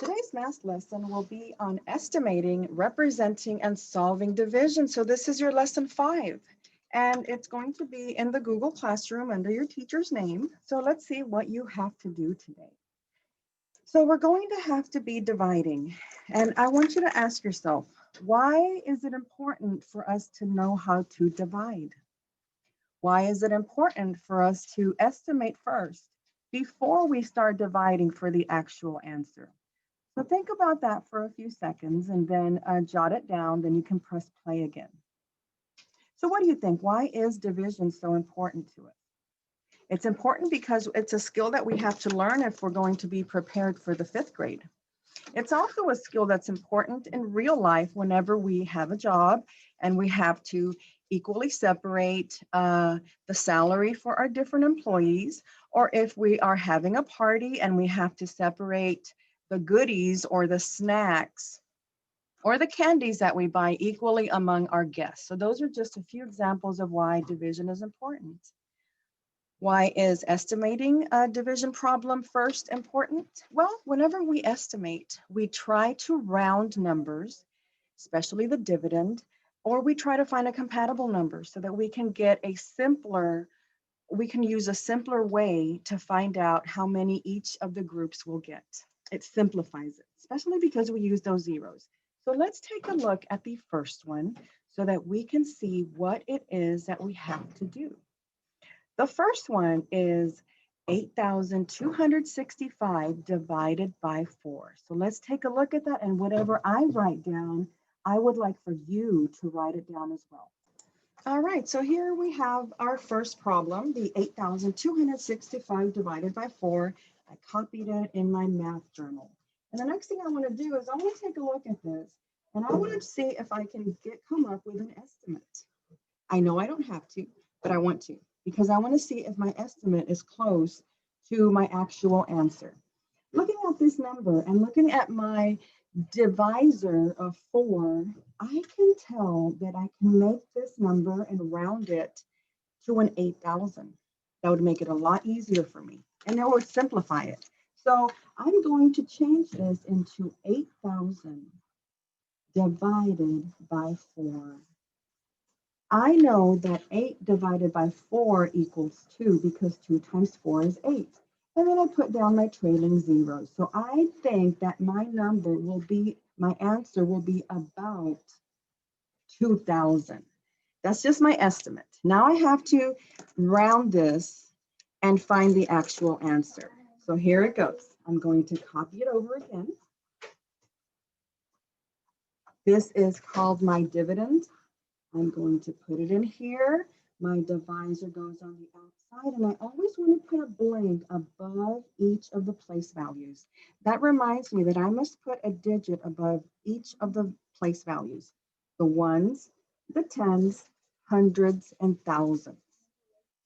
Today's math lesson will be on estimating, representing, and solving division. So this is your lesson 5, and it's going to be in the Google Classroom under your teacher's name. So let's see what you have to do today. So we're going to have to be dividing, and I want you to ask yourself, why is it important for us to know how to divide? Why is it important for us to estimate first before we start dividing for the actual answer? So think about that for a few seconds and then jot it down. Then you can press play again. So what do you think? Why is division so important to us? It's important because it's a skill that we have to learn if we're going to be prepared for the 5th grade. It's also a skill that's important in real life whenever we have a job and we have to equally separate the salary for our different employees, or if we are having a party and we have to separate the goodies or the snacks or the candies that we buy equally among our guests. So those are just a few examples of why division is important. Why is estimating a division problem first important? Well, whenever we estimate, we try to round numbers, especially the dividend, or we try to find a compatible number so that we can use a simpler way to find out how many each of the groups will get. It simplifies it, especially because we use those zeros. So let's take a look at the first one so that we can see what it is that we have to do. The first one is 8,265 divided by 4. So let's take a look at that, and whatever I write down, I would like for you to write it down as well. All right, so here we have our first problem, the 8,265 divided by 4. I copied it in my math journal. And the next thing I want to do is I want to take a look at this, and I want to see if I can come up with an estimate. I know I don't have to, but I want to, because I want to see if my estimate is close to my actual answer. Looking at this number and looking at my divisor of 4, I can tell that I can make this number and round it to an 8,000. That would make it a lot easier for me, and it would simplify it. So I'm going to change this into 8,000 divided by 4. I know that 8 divided by 4 equals 2 because 2 times 4 is 8. And then I put down my trailing zeros. So I think that my answer will be about 2,000. That's just my estimate. Now I have to round this and find the actual answer. So here it goes. I'm going to copy it over again. This is called my dividend. I'm going to put it in here. My divisor goes on the outside, and I always want to put a blank above each of the place values. That reminds me that I must put a digit above each of the place values, the ones, the tens, hundreds, and thousands.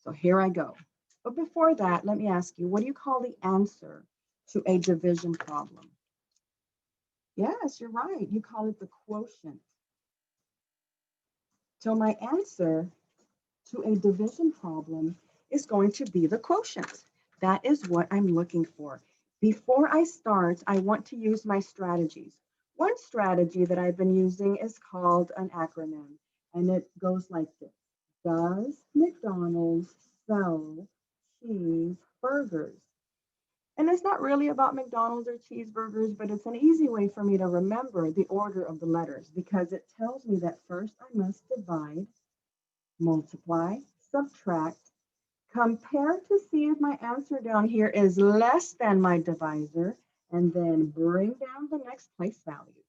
So here I go. But before that, let me ask you, what do you call the answer to a division problem? Yes, you're right. You call it the quotient. So my answer to a division problem is going to be the quotient. That is what I'm looking for. Before I start, I want to use my strategies. One strategy that I've been using is called an acronym, and it goes like this. Does McDonald's sell cheeseburgers? And it's not really about McDonald's or cheeseburgers, but it's an easy way for me to remember the order of the letters because it tells me that first I must divide, multiply, subtract, compare to see if my answer down here is less than my divisor, and then bring down the next place value.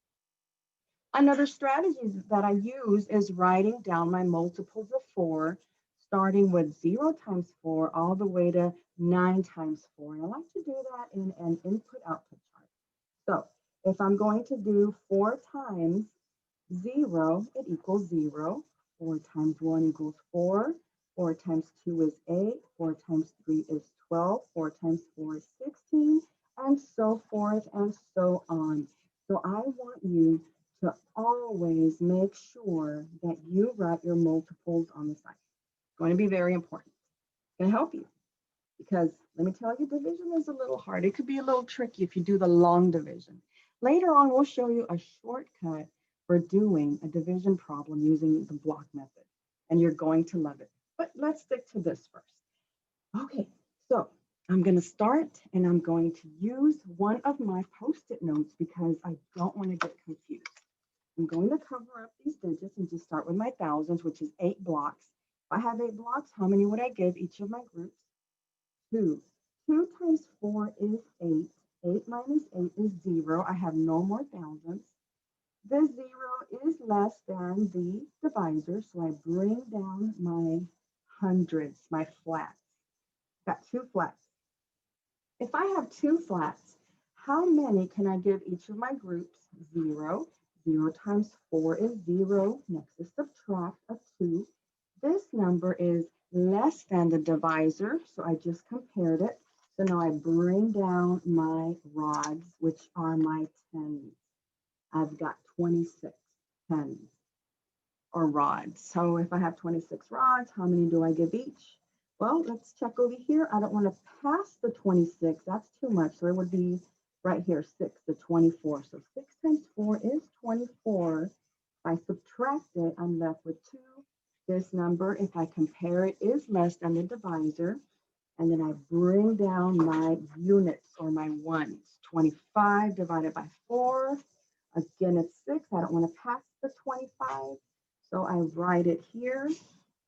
Another strategy that I use is writing down my multiples of 4, starting with 0 times 4 all the way to 9 times 4. And I like to do that in an input-output chart. So if I'm going to do 4 times 0, it equals 0. 4 times 1 equals 4. 4 times 2 is 8. 4 times 3 is 12. 4 times 4 is 16, and so forth and so on. So I want you to always make sure that you write your multiples on the side. It's going to be very important. It's going to help you because let me tell you, division is a little hard. It could be a little tricky if you do the long division. Later on, we'll show you a shortcut for doing a division problem using the block method, and you're going to love it. But let's stick to this first. Okay, so I'm going to start and I'm going to use one of my Post-it notes because I don't want to get confused. I'm going to cover up these digits and just start with my thousands, which is 8 blocks. If I have 8 blocks, how many would I give each of my groups? 2. 2 times 4 is 8. 8 minus 8 is 0. I have no more thousands. The 0 is less than the divisor, so I bring down my hundreds, my flats. Got 2 flats. If I have 2 flats, how many can I give each of my groups? 0. 0 times 4 is 0. Next is subtract a 2. This number is less than the divisor, so I just compared it. So now I bring down my rods, which are my tens. I've got 26 tens or rods. So if I have 26 rods, how many do I give each? Well, let's check over here. I don't want to pass the 26. That's too much. So it would be right here, 6 to 24. So 6 times 4 is 24. If I subtract it, I'm left with 2. This number, if I compare it, is less than the divisor. And then I bring down my units or my ones. 25 divided by 4. Again, it's 6. I don't want to pass the 25. So I write it here.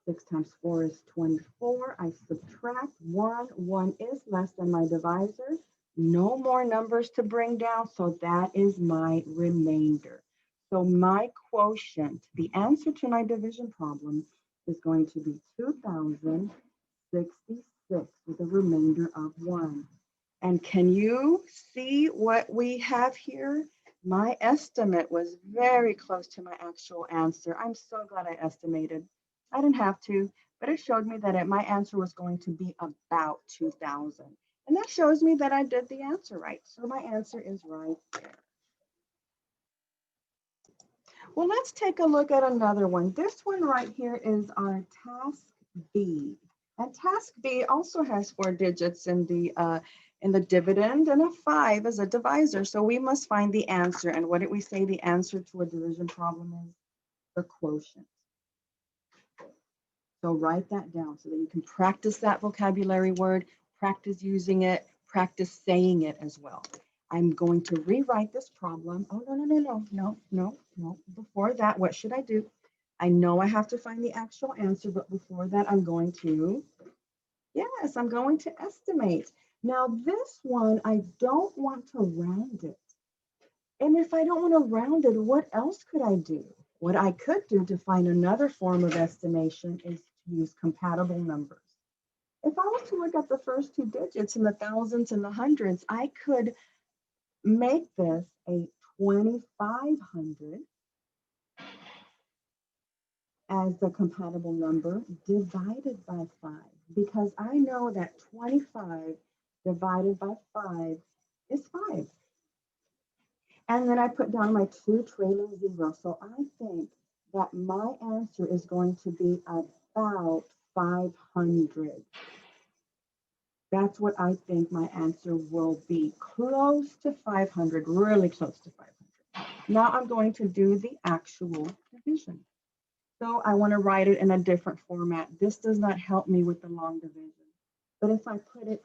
6 times 4 is 24. I subtract 1. 1 is less than my divisor. No more numbers to bring down. So that is my remainder. So my quotient, the answer to my division problem, is going to be 2,066 with a remainder of 1. And can you see what we have here? My estimate was very close to my actual answer. I'm so glad I estimated. I didn't have to, but it showed me that my answer was going to be about 2,000. And that shows me that I did the answer right. So my answer is right there. Well, let's take a look at another one. This one right here is our task B. And task B also has 4 digits in the dividend and a 5 as a divisor. So we must find the answer. And what did we say the answer to a division problem is? The quotient. So write that down so that you can practice that vocabulary word, practice using it, practice saying it as well. I'm going to rewrite this problem. Oh, no. Before that, what should I do? I know I have to find the actual answer, but before that, I'm going to estimate. Now this one, I don't want to round it. And if I don't want to round it, what else could I do? What I could do to find another form of estimation is to use compatible numbers. If I was to look at the first 2 digits in the thousands and the hundreds, I could make this a 2,500 as the compatible number divided by 5, because I know that 25 divided by 5 is 5. And then I put down my 2 trailing zeros. So I think that my answer is going to be about 500. That's what I think my answer will be. Close to 500, really close to 500. Now I'm going to do the actual division. So I want to write it in a different format. This does not help me with the long division. But if I put it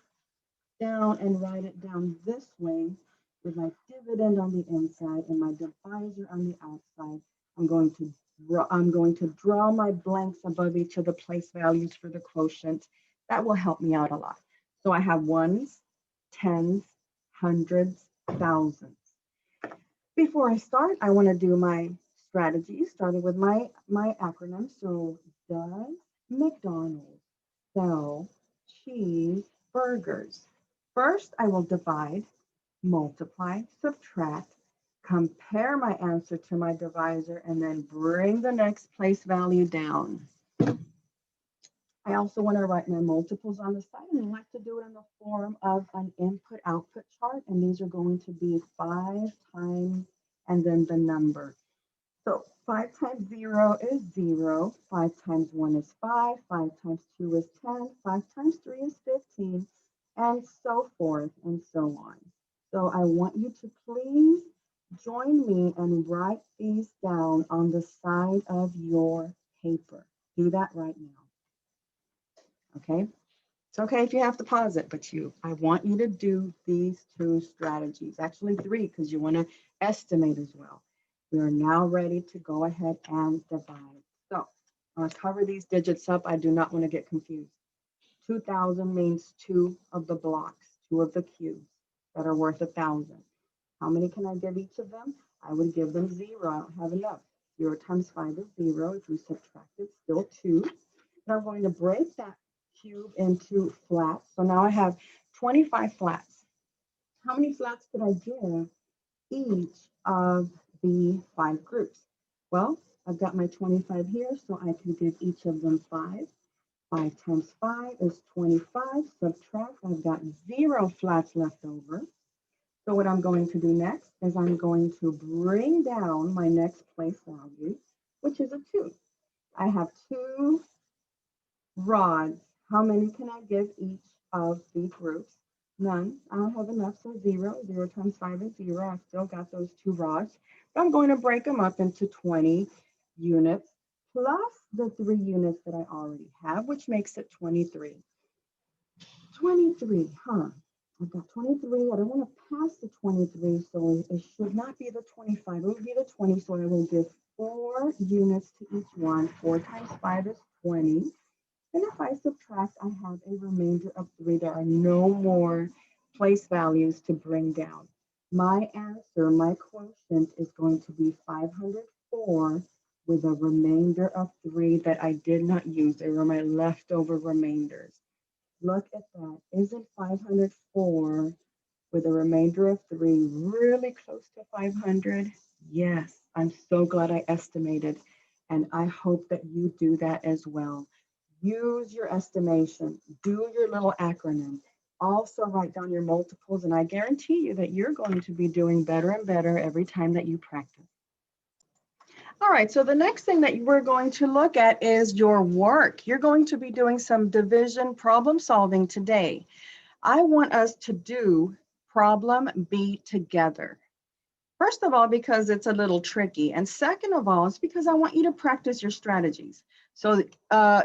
down and write it down this way, with my dividend on the inside and my divisor on the outside, I'm going to draw my blanks above each of the place values for the quotient. That will help me out a lot. So I have ones, tens, hundreds, thousands. Before I start, I want to do my strategy, starting with my acronym. So does McDonald's sell cheeseburgers? First, I will divide, multiply, subtract, compare my answer to my divisor, and then bring the next place value down. I also want to write my multiples on the side, and I like to do it in the form of an input-output chart, and these are going to be 5 times and then the number. So 5 times 0 is 0, 5 times 1 is 5, 5 times 2 is 10, 5 times 3 is 15, and so forth and so on. So I want you to please join me and write these down on the side of your paper. Do that right now, okay? It's okay if you have to pause it, but I want you to do these two strategies, actually three, because you want to estimate as well. We are now ready to go ahead and divide. So I'm going to cover these digits up. I do not want to get confused. 2,000 means two of the blocks, two of the cubes that are worth 1,000. How many can I give each of them? I would give them 0. I don't have enough. 0 times 5 is 0. If we subtract it, still 2. And I'm going to break that cube into flats. So now I have 25 flats. How many flats could I give each of the 5 groups? Well, I've got my 25 here, so I can give each of them 5. 5 times 5 is 25. Subtract, I've got 0 flats left over. So what I'm going to do next is I'm going to bring down my next place value, which is a 2. I have 2 rods. How many can I give each of the groups? None. I don't have enough, so 0. 0 times 5 is 0. I've still got those 2 rods. But I'm going to break them up into 20 units plus the 3 units that I already have, which makes it 23. 23, huh? I've got 23. I don't want to pass the 23, so it should not be the 25. It would be the 20, so I will give 4 units to each one. 4 times 5 is 20. And if I subtract, I have a remainder of 3. There are no more place values to bring down. My answer, my quotient is going to be 504 with a remainder of 3 that I did not use. They were my leftover remainders. Look at that. Isn't 504 with a remainder of 3 really close to 500? Yes, I'm so glad I estimated. And I hope that you do that as well. Use your estimation. Do your little acronym. Also write down your multiples. And I guarantee you that you're going to be doing better and better every time that you practice. All right, so the next thing that we're going to look at is your work. You're going to be doing some division problem solving today. I want us to do problem B together. First of all, because it's a little tricky. And second of all, it's because I want you to practice your strategies. So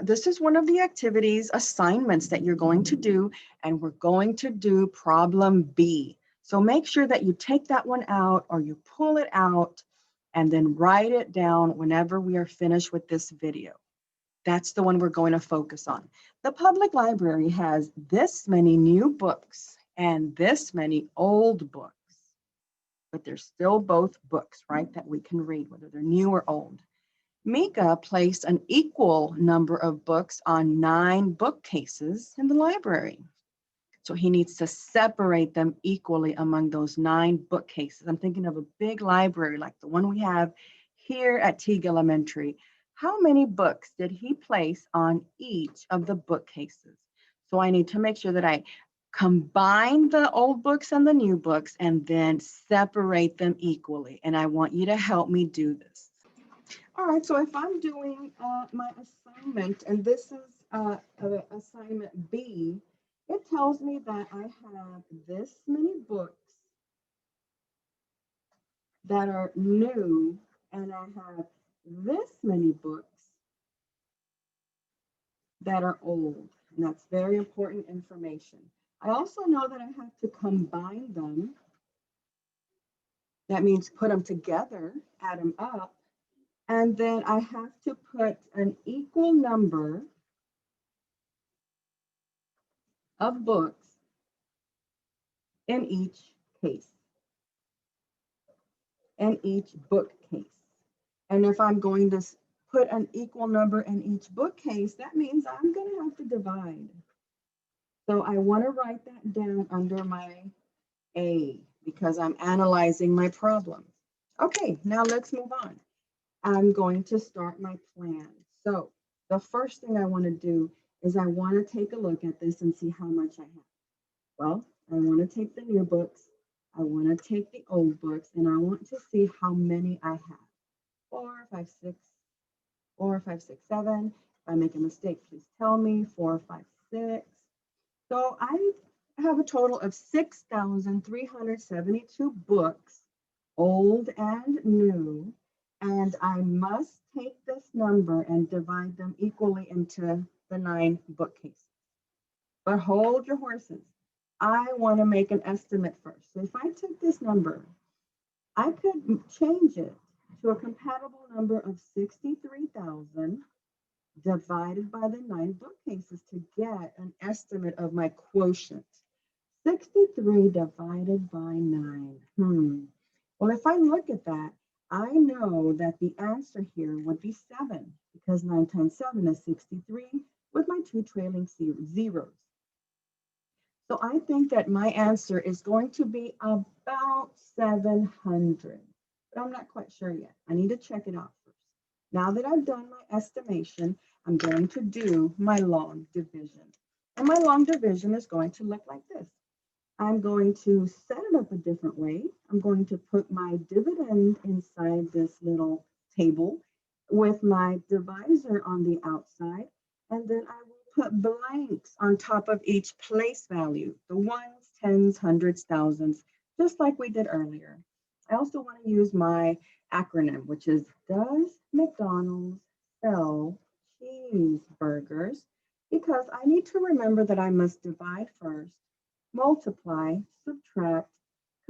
this is one of the activities, assignments that you're going to do, and we're going to do problem B. So make sure that you take that one out or you pull it out and then write it down whenever we are finished with this video. That's the one we're going to focus on. The public library has this many new books and this many old books, but they're still both books, right, that we can read, whether they're new or old. Mika placed an equal number of books on 9 bookcases in the library. So he needs to separate them equally among those 9 bookcases. I'm thinking of a big library like the one we have here at Teague Elementary. How many books did he place on each of the bookcases? So I need to make sure that I combine the old books and the new books and then separate them equally. And I want you to help me do this. All right, so if I'm doing my assignment, and this is assignment B, it tells me that I have this many books that are new, and I have this many books that are old. And that's very important information. I also know that I have to combine them. That means put them together, add them up. And then I have to put an equal number of books in each case, in each bookcase. And if I'm going to put an equal number in each bookcase, that means I'm going to have to divide. So I want to write that down under my A because I'm analyzing my problem. Okay, now let's move on. I'm going to start my plan. So the first thing I want to do is I want to take a look at this and see how much I have. Well, I want to take the new books, I want to take the old books, and I want to see how many I have. 4, 5, 6, 4, 5, 6, 7. If I make a mistake, please tell me. 4, 5, 6. So I have a total of 6,372 books old and new, and I must take this number and divide them equally into the 9 bookcases. But hold your horses. I want to make an estimate first. So if I took this number, I could change it to a compatible number of 63,000 divided by the 9 bookcases to get an estimate of my quotient. 63 divided by 9. Well, if I look at that, I know that the answer here would be 7 because 9 times 7 is 63 with my 2 trailing zeros. So I think that my answer is going to be about 700, but I'm not quite sure yet. I need to check it out first. Now that I've done my estimation, I'm going to do my long division. And my long division is going to look like this. I'm going to set it up a different way. I'm going to put my dividend inside this little table with my divisor on the outside, and then I will put blanks on top of each place value, the ones, tens, hundreds, thousands, just like we did earlier. I also want to use my acronym, which is, does McDonald's sell cheeseburgers? Because I need to remember that I must divide first, multiply, subtract,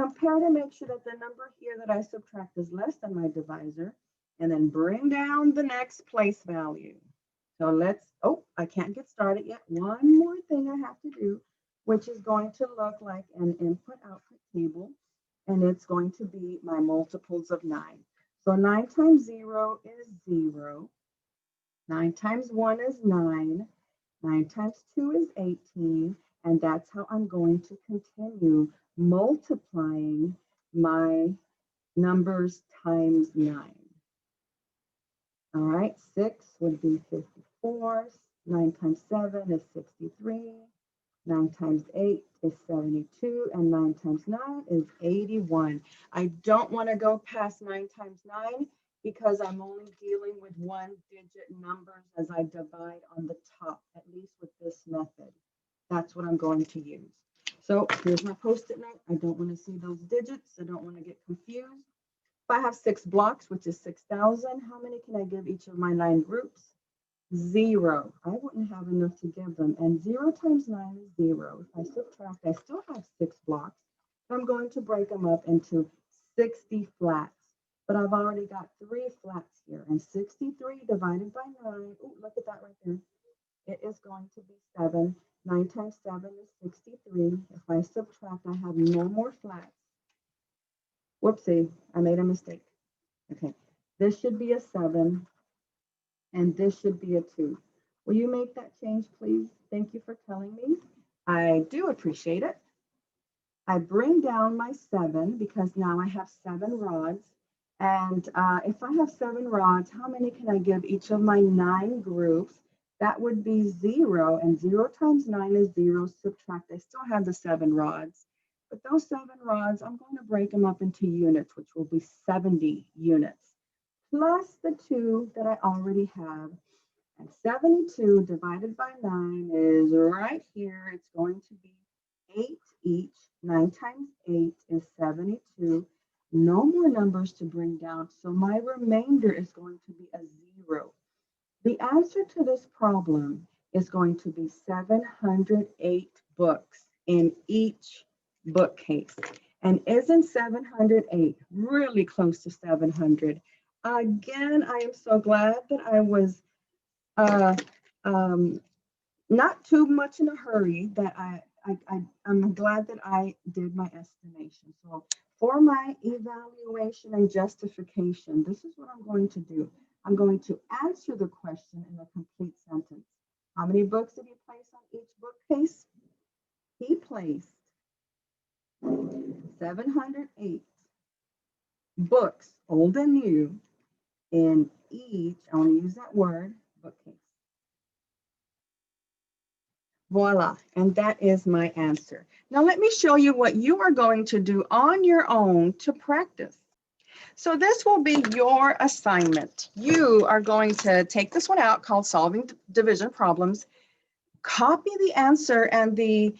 compare to make sure that the number here that I subtract is less than my divisor, and then bring down the next place value. So I can't get started yet. One more thing I have to do, which is going to look like an input-output table, and it's going to be my multiples of 9. So 9 times 0 is 0. 9 times 1 is 9. 9 times 2 is 18. And that's how I'm going to continue multiplying my numbers times 9. All right, 6 would be 54. 9 times 7 is 63. 9 times 8 is 72. And 9 times 9 is 81. I don't want to go past 9 times 9 because I'm only dealing with 1-digit numbers as I divide on the top, at least with this method. That's what I'm going to use. So here's my Post-it note. I don't want to see those digits. I don't want to get confused. If I have 6 blocks, which is 6,000, how many can I give each of my 9 groups? 0. I wouldn't have enough to give them. And 0 times 9 is 0. If I subtract, I still have 6 blocks. I'm going to break them up into 60 flats. But I've already got 3 flats here. And 63 divided by 9, oh, look at that right there. It is going to be 7. 9 times 7 is 63. If I subtract, I have no more flats. Whoopsie, I made a mistake. Okay, this should be a 7, and this should be a 2. Will you make that change, please? Thank you for telling me. I do appreciate it. I bring down my 7 because now I have 7 rods. And if I have 7 rods, how many can I give each of my 9 groups? That would be 0, and 0 times 9 is 0. Subtract, I still have the 7 rods. But those 7 rods, I'm going to break them up into units, which will be 70 units, plus the 2 that I already have. And 72 divided by 9 is right here. It's going to be 8 each. 9 times 8 is 72. No more numbers to bring down, so my remainder is going to be a 0. The answer to this problem is going to be 708 books in each bookcase. And isn't 708 really close to 700? Again, I am so glad that I was not too much in a hurry, that I'm glad that I did my estimation. So for my evaluation and justification, this is what I'm going to do. I'm going to answer the question in a complete sentence. How many books did he place on each bookcase? He placed 708 books, old and new, in each, I want to use that word, bookcase. Voila, and that is my answer. Now let me show you what you are going to do on your own to practice. So this will be your assignment. You are going to take this one out called Solving Division Problems, copy the answer and the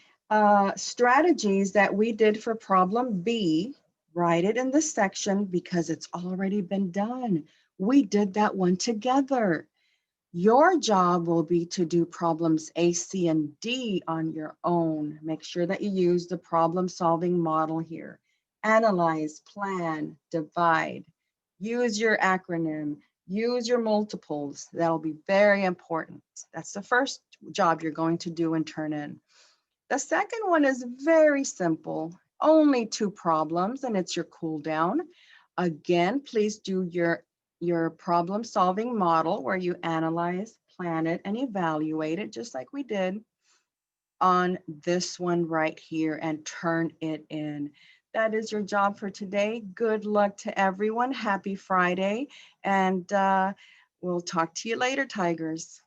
strategies that we did for problem B, Write it in this section because it's already been done. We did that one together. Your job will be to do problems A, C, and D on your own. Make sure that you use the problem-solving model here. Analyze, plan, divide. Use your acronym. Use your multiples. That'll be very important. That's the first job you're going to do and turn in. The second one is very simple. Only 2 problems, and it's your cool down. Again, please do your problem solving model where you analyze, plan it, and evaluate it just like we did on this one right here and turn it in. That is your job for today. Good luck to everyone. Happy Friday. And we'll talk to you later, Tigers.